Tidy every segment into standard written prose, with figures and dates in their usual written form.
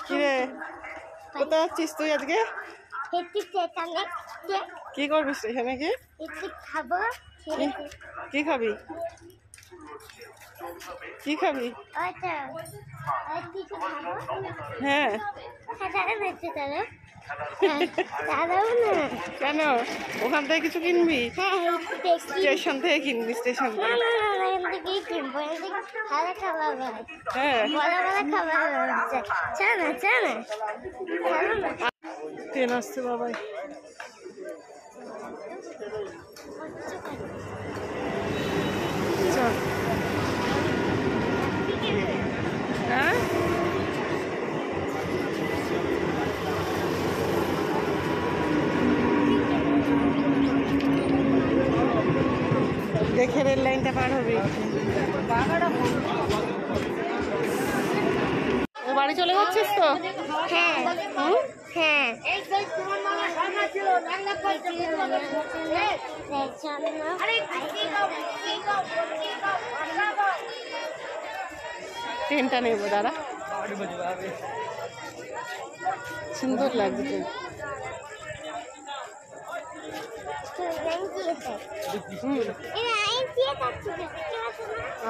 কিরে কোথায় যাচ্ছিস তুই আজকে? কি করবি স্টেশনে গিয়ে? কি খাবি? কি খাবি? হ্যাঁ কেন ওখান থেকে কিছু কিনবি? স্টেশন থেকে কিনবি স্টেশন থেকে। হ্যাঁ ট্রেন আসছে বাবাই। চল হ্যাঁ দেখে রেল লাইনটা পার হবি। বাড়ি চলে যাচ্ছিস তো? হ্যাঁ হ্যাঁ ট্রেনটা নেবো দাঁড়া। সুন্দর লাগছে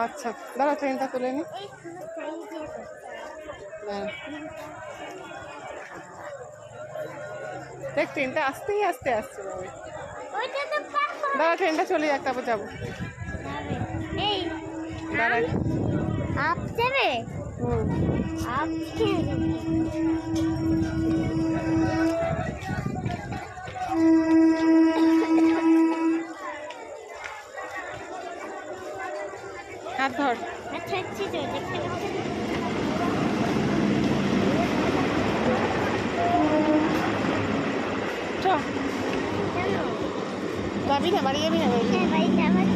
আচ্ছা দাঁড়া ট্রেনটা তুলে নি। দেখ ট্রেনটা আস্তে আস্তে আসছে দাঁড়া ট্রেনটা চলে যাক তারপর যাবো। দাঁড়া आप যাবে आप হাত ধর। আচ্ছা আচ্ছা দেখতে যাবি না বাড়ি যাবি না? বাড়ি যাওয়ার